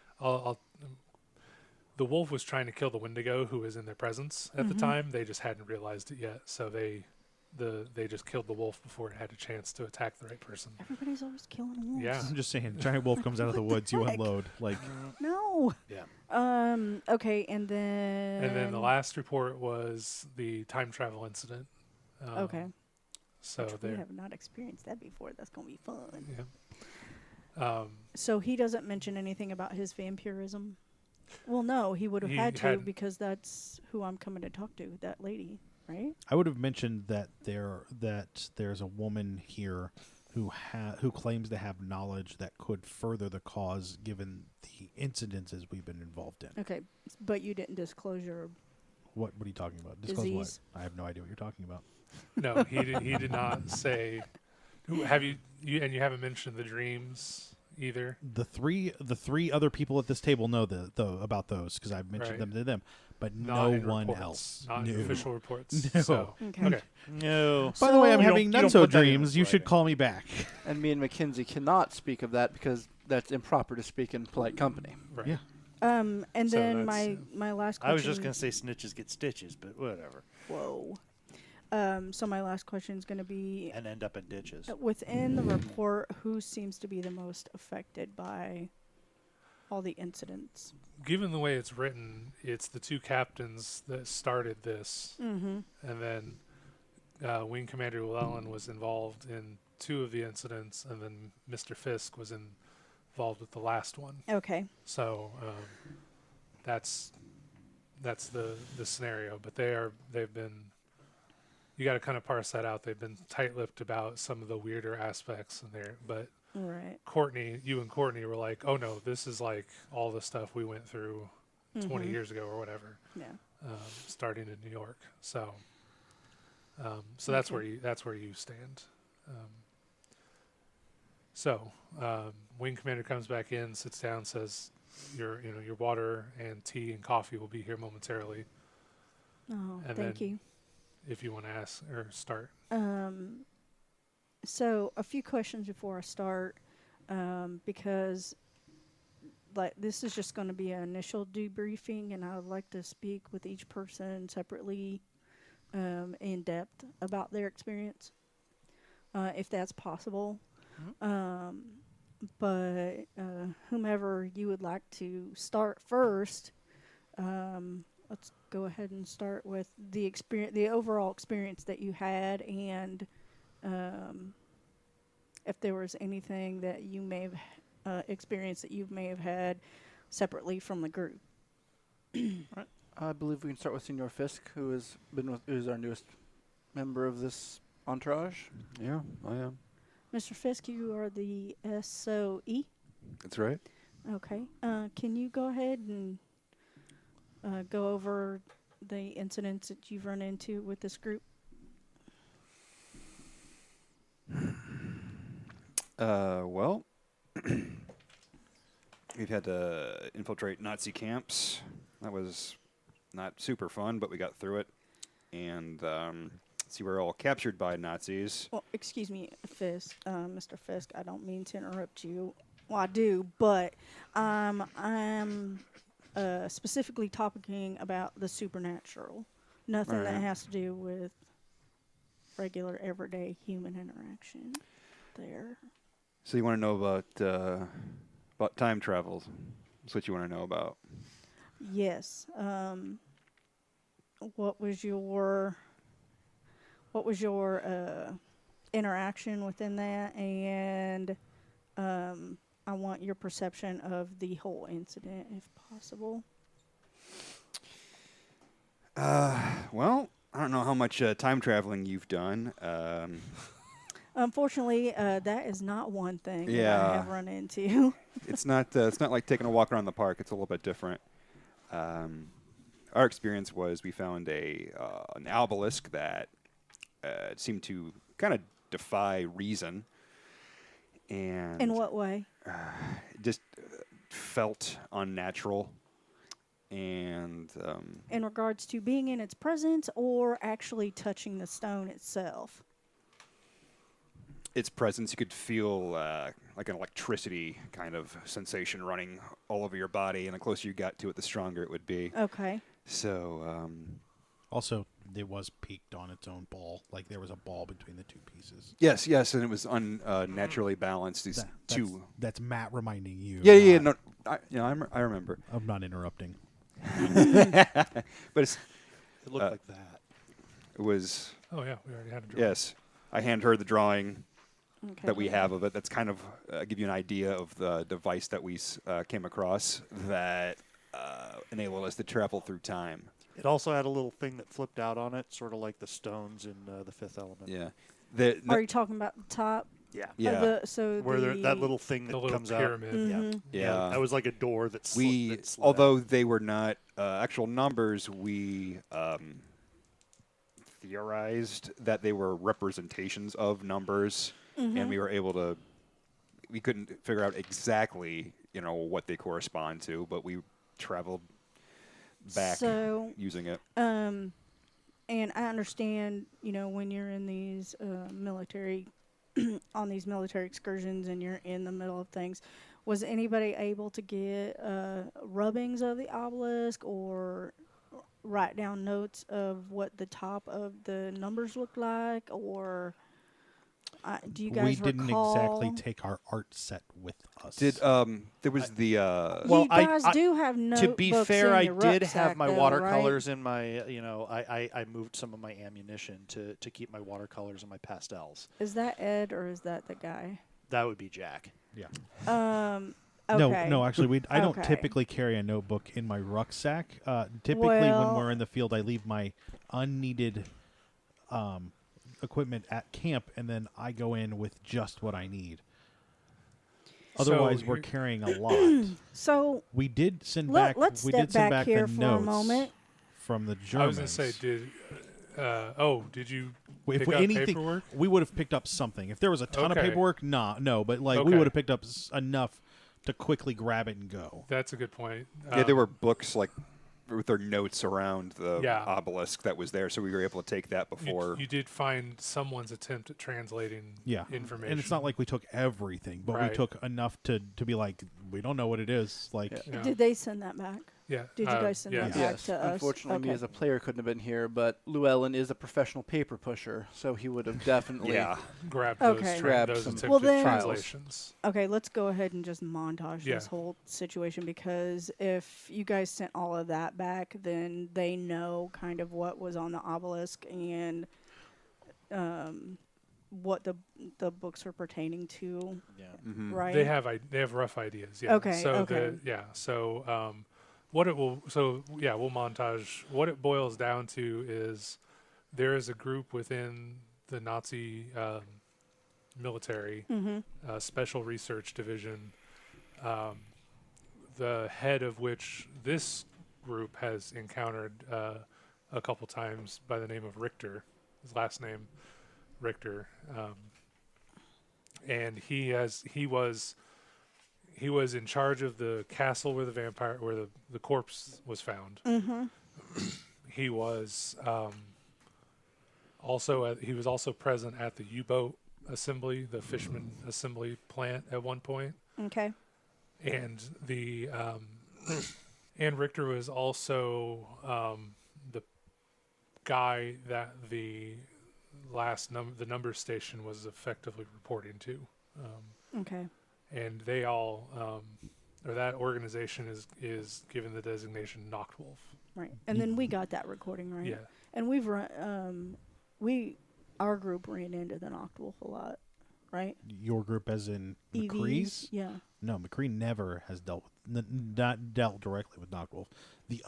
The wolf was trying to kill the Wendigo, who was in their presence at the time. They just hadn't realized it yet, so they just killed the wolf before it had a chance to attack the right person. Everybody's always killing wolves. Yeah. I'm just saying, giant wolf comes out of the woods, you unload. No. Yeah. Okay, and then the last report was the time travel incident. Okay. So we have not experienced that before. That's gonna be fun. Yeah. So he doesn't mention anything about his vampirism. Well, no, he would have had to because that's who I'm coming to talk to. That lady, right? I would have mentioned that there's a woman here who claims to have knowledge that could further the cause, given the incidences we've been involved in. Okay, but you didn't disclose your. What are you talking about? Disclose disease. what? I have no idea what you're talking about. No, he did not say. Have you you haven't mentioned the dreams either? The three other people at this table know about those because I've mentioned them to them, but Not no in one reports, else. Not in official reports. No. So, Okay. No. By the way, I'm You having don't none-so put that in dreams. You should writing. call me back. And me and McKenzie cannot speak of that because that's improper to speak in polite company. right. Yeah. And So then that's, my last question. I was just going to say snitches get stitches, but whatever. Whoa. So my last question is going to be And end up in ditches. within the report, who seems to be the most affected by all the incidents? Given the way it's written, it's the two captains that started this, and then Wing Commander Llewellyn was involved in 2 of the incidents, and then Mr. Fisk was involved with the last one. Okay. So that's that's the scenario. But they've been. You got to kind of parse that out. They've been tight-lipped about some of the weirder aspects in there. But Right. you and Courtney were like, "Oh no, this is like all the stuff we went through 20 years ago or whatever." Yeah. Starting in New York. So that's Okay. where you stand. Wing commander comes back in, sits down, says, your water and tea and coffee will be here momentarily. Oh, And thank then- you. If you want to ask or start. So a few questions before I start, because like this is just going to be an initial debriefing, and I would like to speak with each person separately, in depth about their experience, if that's possible. But whomever you would like to start first, let's go ahead and start with the experience, the overall experience that you had, and if there was anything that you may have experienced that you may have had separately from the group. I believe we can start with Senior Fisk, who's our newest member of this entourage. Yeah, I am. Mr. Fisk, you are the SOE. That's right. Okay. Can you go ahead and go over the incidents that you've run into with this group? Well, we've had to infiltrate Nazi camps. That was not super fun, but we got through it. And we were all captured by Nazis. Well, excuse me, Fisk, Mr. Fisk. I don't mean to interrupt you. Well, I do, but I'm specifically talking about the supernatural. Nothing that Alright. has to do with regular, everyday human interaction. There. So you want to know about time travels? That's what you want to know about. Yes. What was your interaction within that, and I want your perception of the whole incident, if possible. Well, I don't know how much time traveling you've done. Unfortunately, that is not one thing that I Yeah. have run into. It's not like taking a walk around the park. It's a little bit different. Our experience was we found an obelisk that seemed to kind of defy reason, and In what way? it just felt unnatural. And In regards to being in its presence or actually touching the stone itself? its presence, you could feel like an electricity kind of sensation running all over your body, and the closer you got to it, the stronger it would be. Okay. So, Also, it was peaked on its own ball. Like there was a ball between the two pieces. yes, and it was unnaturally balanced. These two. That's Matt reminding you. Yeah. not- No, I remember. I'm not interrupting. But It looked like that. it was, Oh yeah, we already had a drawing. yes. I hand her the drawing Okay. that we have of it. That's kind of give you an idea of the device that we came across that enabled us to travel through time. It also had a little thing that flipped out on it, sort of like the stones in The Fifth Element. Yeah. Are you talking about the top? Yeah. Yeah. Where that little thing The that little comes pyramid. Mhm. Yeah. That was like a door that We, that slid although out. they were not actual numbers, we theorized that they were representations of numbers, and we were able to. We couldn't figure out exactly, what they correspond to, but we traveled back So, using it. and I understand, when you're in these military, on these military excursions and you're in the middle of things, was anybody able to get rubbings of the obelisk or write down notes of what the top of the numbers looked like, or do you guys We didn't exactly recall? take our art set with us. Did there was the Well, you guys I- do have notebooks. To be fair, in I your did rucksack, have my though, watercolors in my, I moved some of my ammunition to keep my watercolors and my pastels. Right? Is that Ed or is that the guy? That would be Jack. Yeah. Okay. No, actually, I don't Okay. typically carry a notebook in my rucksack. Typically, when Well- we're in the field, I leave my unneeded equipment at camp, and then I go in with just what I need. So Otherwise, we're you- carrying a lot. So We did send Let- back. let's we step did send back back here the for a notes moment. from the I Germans. was going to say, did you If pick we- up anything, paperwork? we would have picked up something. If there was a ton Okay. of paperwork, no, but like we Okay. would have picked up enough to quickly grab it and go. That's a good point. Yeah, there were books like with their notes around the Yeah. obelisk that was there, so we were able to take that before. You did find someone's attempt at translating information. And it's not like we took everything, but Right. we took enough to be like, we don't know what it is. Like, Yeah. Yeah. did they send that back? Yeah. Did you guys send that yes. back Yes. to us? Unfortunately, me Okay. as a player couldn't have been here, but Llewellyn is a professional paper pusher, so he would have definitely. Yeah. Grab Okay. those, Grab those some attempted Well, then- translations. Okay, let's go ahead and just montage Yeah. this whole situation, because if you guys sent all of that back, then they know kind of what was on the obelisk and what the books are pertaining to, Yeah. Mhm. right? They have rough ideas. Yeah. Okay, So okay. So what it will. So yeah, we'll montage. What it boils down to is there is a group within the Nazi military, special research division, the head of which this group has encountered a couple times by the name of Richter. His last name, Richter. And he was in charge of the castle where the corpse was found. He was also present at the U-boat assembly, the fisherman assembly plant at one point, Okay. and the and Richter was also the guy that the the number station was effectively reporting to. Okay. And they all, or that organization is given the designation Noctwolf. Right. And then we got that recording, right? Yeah. And we've run, our group ran into the Noctwolf a lot, right? your group, as in EVs? McCree's? Yeah. No, McCree never has dealt with, not dealt directly with Noctwolf. The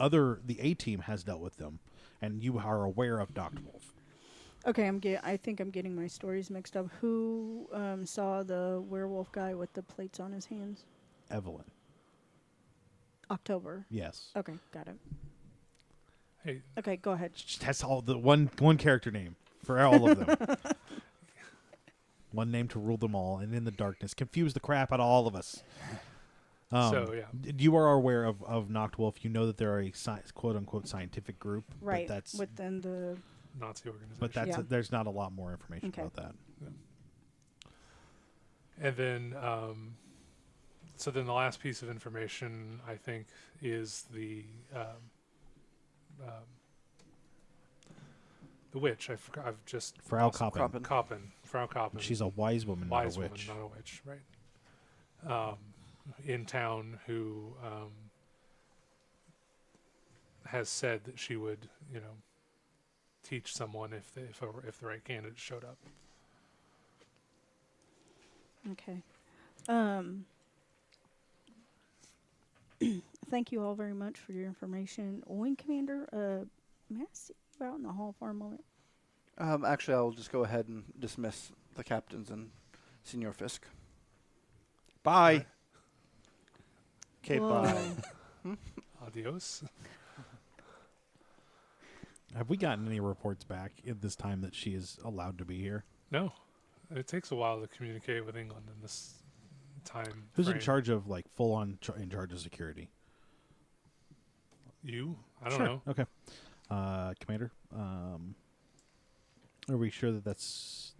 A team has dealt with them, and you are aware of Noctwolf. Okay, I think I'm getting my stories mixed up. Who saw the werewolf guy with the plates on his hands? Evelyn. October. Yes. Okay, got it. Hey, Okay, go ahead. Just has all the one character name for all of them. One name to rule them all, and in the darkness, confuse the crap out of all of us. so yeah, You are aware of Noctwolf. You know that they're a quote unquote scientific group. Right. But that's within the. Nazi organization. but that's Yeah. there's not a lot more information Okay. about that. And then, so then the last piece of information I think is the witch. I've just Frau lost- Koppen. Frau Koppen. She's a wise woman, wise not a woman, witch. not a witch, right? In town, who has said that she would, teach someone if the right candidate showed up. Okay. Thank you all very much for your information. Wing Commander, may I see you out in the hall for a moment? Actually, I'll just go ahead and dismiss the captains and Senior Fisk. Bye. Okay, Whoa. bye. Adios. Have we gotten any reports back at this time that she is allowed to be here? No, it takes a while to communicate with England in this time. Who's in frame. charge of like full on in charge of security? You? I don't Sure. know. Okay. Commander, are we sure that's...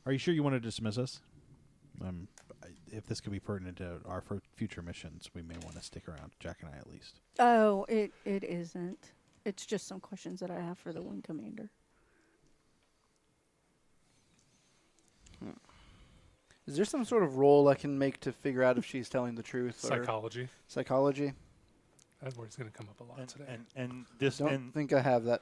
Are you sure you want to dismiss us? If this could be pertinent to our future missions, we may want to stick around, Jack and I at least. Oh, it isn't. It's just some questions that I have for the Wing Commander. Is there some sort of roll I can make to figure out if she's telling the truth? Or Psychology. psychology? That word's going to come up a lot today. And this Don't and think I have that.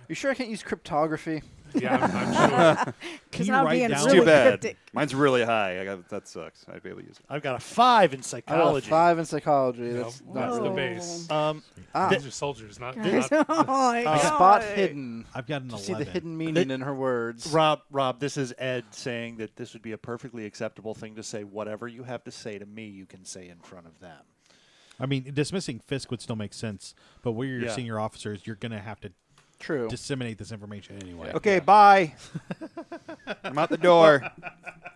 You sure I can't use cryptography? Yeah, I'm sure. Can Because you I'm write being down? really Too bad. cryptic. Mine's really high. That sucks. I'd be able to use it. I've got a 5 in I got a psychology. 5 in psychology. No, That's that's the Whoa. base. Ah, These are soldiers, not. Guys, not oh my I God. spot hidden. I've got an To 11. see the hidden meaning in her words. Rob, this is Ed saying that this would be a perfectly acceptable thing to say. Whatever you have to say to me, you can say in front of them. I mean, dismissing Fisk would still make sense, but where you're Yeah. senior officers, you're going to have to True. disseminate this information anyway. Okay, bye. I'm out the door.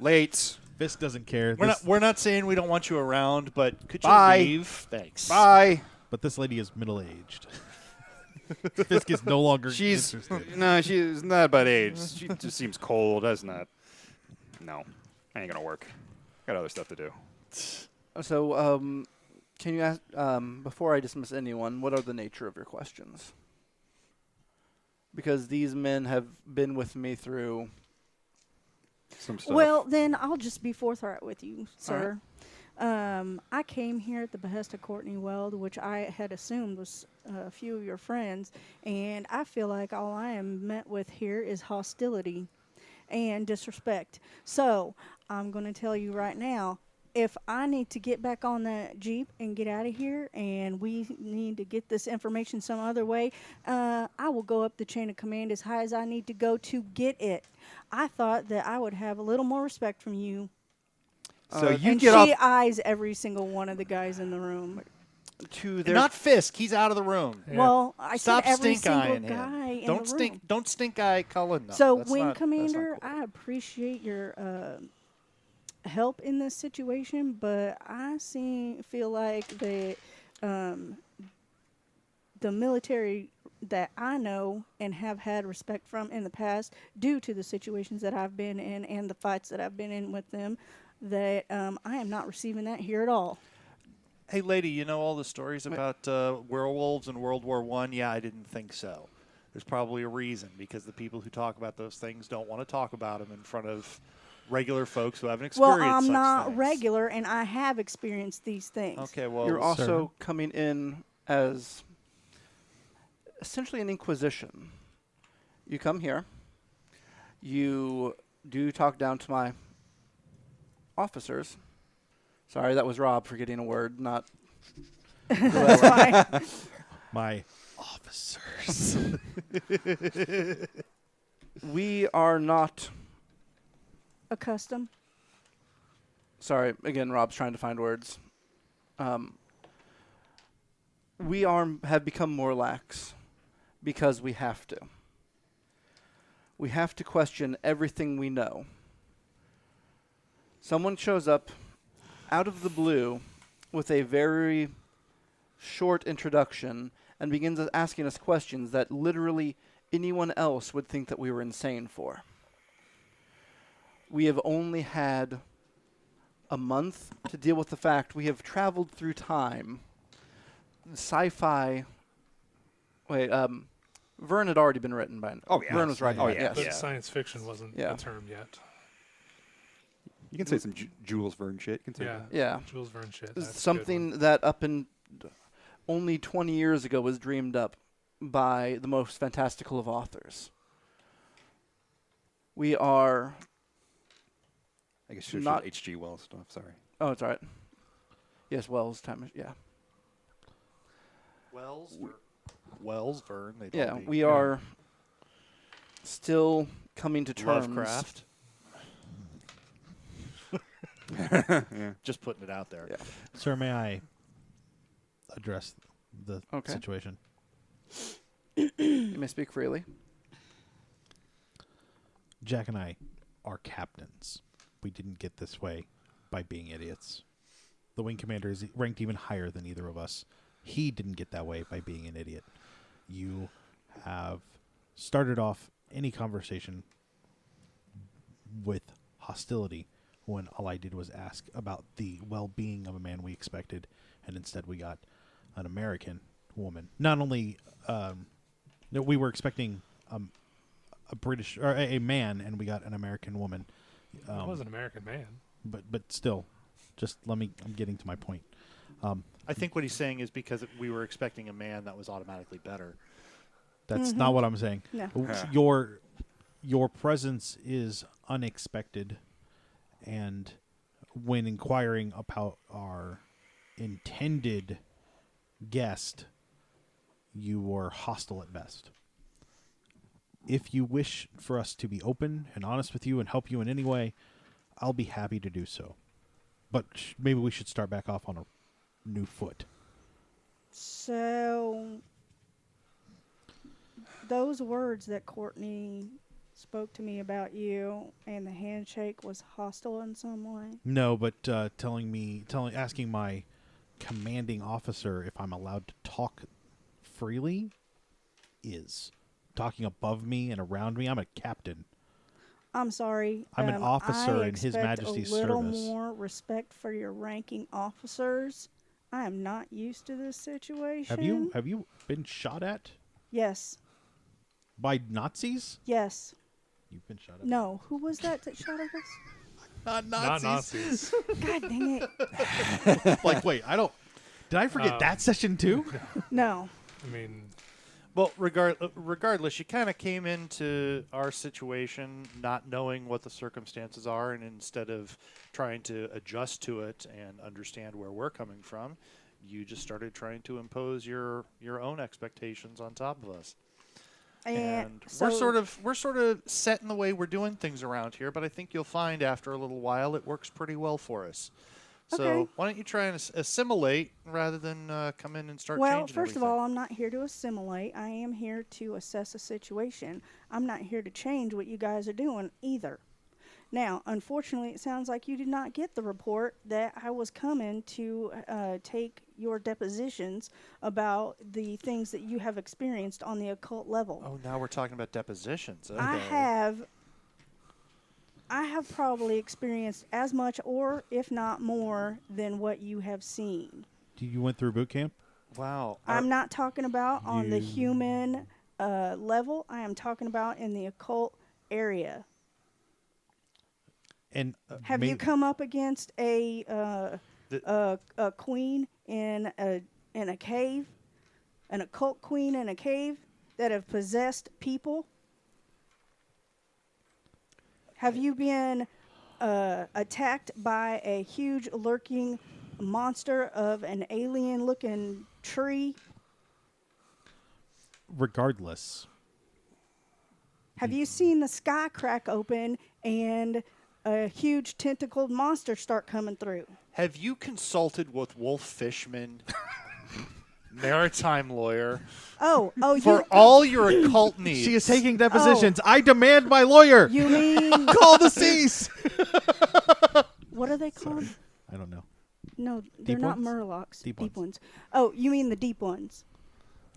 Late. Fisk doesn't care. We're not saying we don't want you around, but could you Bye. leave? Thanks. Bye. But this lady is middle-aged. Fisk is no longer She's interested. she's not about age. She just seems cold. That's not. No, ain't gonna work. Got other stuff to do. So, can you ask, before I dismiss anyone, what are the nature of your questions? Because these men have been with me through. Some stuff. Well, then I'll just be forthright with you, sir. I came here at the behest of Courtney Weld, which I had assumed was a few of your friends, and I feel like all I am met with here is hostility and disrespect. So I'm going to tell you right now, if I need to get back on that Jeep and get out of here and we need to get this information some other way, I will go up the chain of command as high as I need to go to get it. I thought that I would have a little more respect from you. So you And get she off. eyes every single one of the guys in the room. To their Not Fisk. He's out of the room. Yeah. Well, I Stop said every stink single eyeing guy him. in Don't the room. Don't stink eye Cullen. No, So, that's Wing not- that's not Commander, cool. I appreciate your help in this situation, but I feel like that the military that I know and have had respect from in the past, due to the situations that I've been in and the fights that I've been in with them, that I am not receiving that here at all. Hey, lady, you know all the stories about werewolves in World War I? Yeah, I didn't think so. There's probably a reason, because the people who talk about those things don't want to talk about them in front of regular folks who haven't Well, experienced I'm such not things. regular, and I have experienced these things. Okay, well, You're also Sir. coming in as essentially an inquisition. You come here. You do talk down to my officers. Sorry, that was Rob forgetting a word, not. That's fine. My officers. We are not. Accustomed. Sorry, again, Rob's trying to find words. We have become more lax because we have to. We have to question everything we know. Someone shows up out of the blue with a very short introduction and begins asking us questions that literally anyone else would think that we were insane for. We have only had a month to deal with the fact we have traveled through time. Sci-fi. Wait, Vern had already been written by. Oh, yeah. Vern was writing. Oh, it, yeah. yes. But science fiction wasn't Yeah. a term yet. You can say some Jules Verne shit. You can say Yeah. that. Yeah. Jules Verne shit. It's That's a good something one. that up in only 20 years ago was dreamed up by the most fantastical of authors. We are. I guess you should Not- H.G. Wells stuff. Sorry. Oh, it's all right. Yes, Wells time. Yeah. Wells, Verne. They'd Yeah, all be. we are still coming to terms. Lovecraft. Yeah. Just putting it out there. Yeah. Sir, may I address the Okay. situation? You may speak freely. Jack and I are captains. We didn't get this way by being idiots. The wing commander is ranked even higher than either of us. He didn't get that way by being an idiot. You have started off any conversation with hostility when all I did was ask about the well-being of a man we expected, and instead we got an American woman. Not only we were expecting a British or a man, and we got an American woman. He was an American man. But still, just I'm getting to my point. I think what he's saying is because we were expecting a man that was automatically better. That's not what I'm saying. No. Your presence is unexpected, and when inquiring about our intended guest, you were hostile at best. If you wish for us to be open and honest with you and help you in any way, I'll be happy to do so. But maybe we should start back off on a new foot. So, those words that Courtney spoke to me about you and the handshake was hostile in some way? No, but asking my commanding officer if I'm allowed to talk freely is. Talking above me and around me. I'm a captain. I'm sorry. I'm an officer I in His expect Majesty's a little service. more respect for your ranking officers. I am not used to this situation. Have you been shot at Yes. by Nazis? Yes. You've been shot at. No. Who was that shot at us? Not Not Nazis. God dang it. Like, wait, did I forget that session too? No. I mean, Well, regardless, you kind of came into our situation not knowing what the circumstances are, and instead of trying to adjust to it and understand where we're coming from, you just started trying to impose your own expectations on top of us. And so we're sort of set in the way we're doing things around here, but I think you'll find after a little while it works pretty well for us. So Okay. why don't you try and assimilate rather than come in and start Well, changing first of everything? all, I'm not here to assimilate. I am here to assess a situation. I'm not here to change what you guys are doing either. Now, unfortunately, it sounds like you did not get the report that I was coming to take your depositions about the things that you have experienced on the occult level. Oh, now we're talking about depositions. Okay. I have probably experienced as much or if not more than what you have seen. You went through boot camp? Wow. I'm not talking about on the human level. I am talking about in the occult area. And Have you come up against a queen in a cave, an occult queen in a cave that have possessed people? Have you been attacked by a huge lurking monster of an alien-looking tree? regardless, Have you seen the sky crack open and a huge tentacled monster start coming through? Have you consulted with Wolf Fishman, maritime lawyer, Oh, for all your occult needs? she is taking depositions. I demand my lawyer. You mean Call the cease. what are they called? I don't know. No, they're Deep not ones? murlocs. Deep Deep ones. ones. Oh, you mean the deep ones?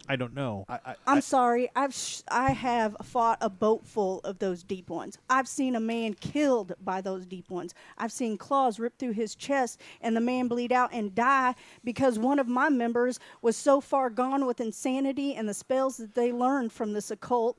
I don't know. I'm sorry. I have fought a boat full of those deep ones. I've seen a man killed by those deep ones. I've seen claws rip through his chest and the man bleed out and die because one of my members was so far gone with insanity and the spells that they learned from this occult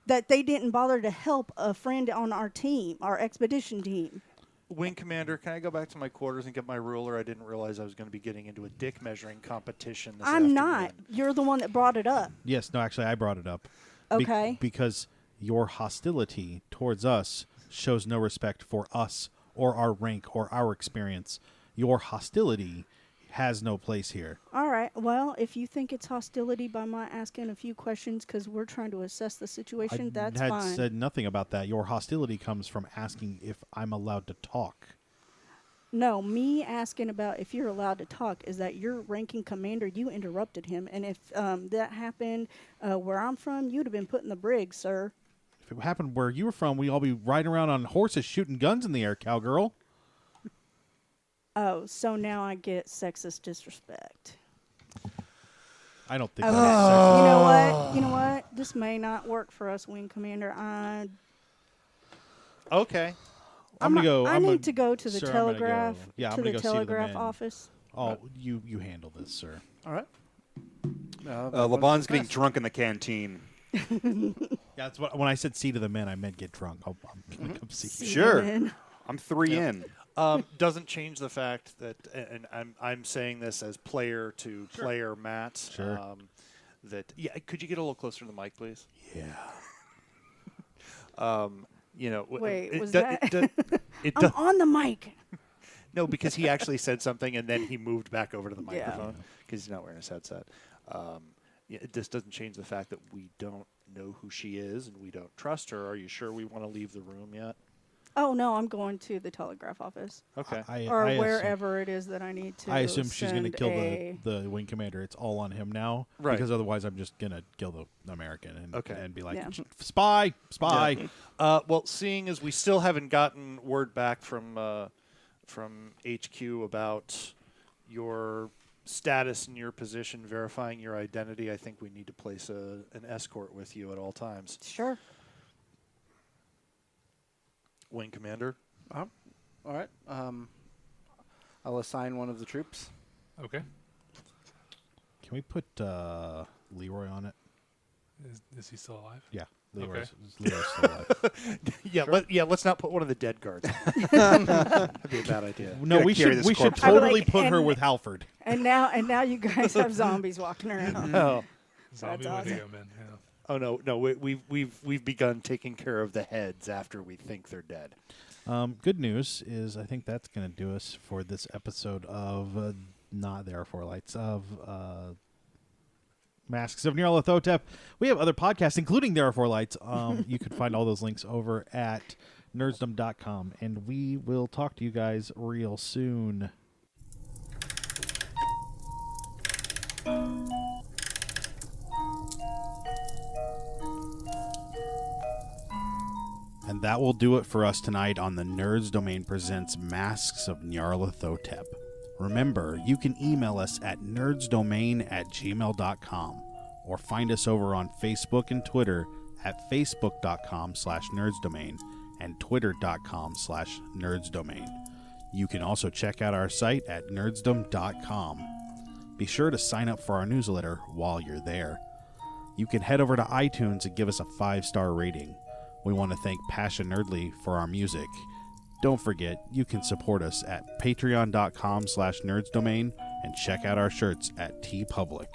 that they didn't bother to help a friend on our team, our expedition team. Wing Commander, can I go back to my quarters and get my ruler? I didn't realize I was going to be getting into a dick measuring competition this I'm afternoon. not. You're the one that brought it up. Yes, no, actually, I brought it up. Okay. Because your hostility towards us shows no respect for us or our rank or our experience. Your hostility has no place here. All right. Well, if you think it's hostility by my asking a few questions because we're trying to assess the situation, that's I had fine. said nothing about that. Your hostility comes from asking if I'm allowed to talk. No, me asking about if you're allowed to talk is that your ranking commander, you interrupted him. And if that happened where I'm from, you'd have been put in the brig, sir. If it happened where you were from, we'd all be riding around on horses shooting guns in the air, cowgirl. Oh, so now I get sexist disrespect. I don't think Okay. that's You know what? This may not work for us, Wing Commander. Okay. I'm going to go. I need to go to the Sir, I'm gonna telegraph. go. Yeah, I'm to gonna the go see to the telegraph men. office. Oh, you handle this, sir. All right. Levon's getting drunk in the canteen. Yeah, that's what. When I said see to the men, I meant get drunk. I'm going to come see you. Sure. Seaman. I'm 3 in. Doesn't change the fact that, and I'm saying this as player to player Matt. Sure. that. Yeah, could you get a little closer to the mic, please? Yeah. Wait, was it I'm on the mic. No, because he actually said something and then he moved back over to the Yeah. microphone because he's not wearing his headset. This doesn't change the fact that we don't know who she is and we don't trust her. Are you sure we want to leave the room yet? Oh no, I'm going to the telegraph office or I wherever it is that I need to. I assume she's going to send kill a- the wing commander. It's all on him now, Right. Because otherwise, I'm just going to kill the American and be like, Yeah. spy. Well, seeing as we still haven't gotten word back from HQ about your status and your position, verifying your identity, I think we need to place an escort with you at all times. Sure. Wing commander. All right. I'll assign one of the troops. Okay. Can we put Leroy on it? Is he still alive? Yeah, Okay. Leroy's still alive. Let's not put one of the dead guards. That'd be a bad idea. No, Gotta we carry should this we should corpse around. totally Like, put her and- with Halford. And now you guys have zombies walking around. Oh. Zombie That's awesome. Wendigo men. Yeah. Oh no! We've begun taking care of the heads after we think they're dead. Good news is I think that's going to do us for this episode of not There Are Four Lights of Masks of Nyarlathotep. We have other podcasts, including There Are Four Lights. You can find all those links over at nerdsdom.com, and we will talk to you guys real soon. And that will do it for us tonight on the Nerds Domain Presents Masks of Nyarlathotep. Remember, you can email us at nerdsdomain@gmail.com or find us over on Facebook and Twitter at facebook.com/nerdsdomain and twitter.com/nerdsdomain. You can also check out our site at nerdsdom.com. Be sure to sign up for our newsletter while you're there. You can head over to iTunes and give us a 5-star rating. We want to thank Passion Nerdly for our music. Don't forget, you can support us at patreon.com/nerdsdomain and check out our shirts at TeePublic.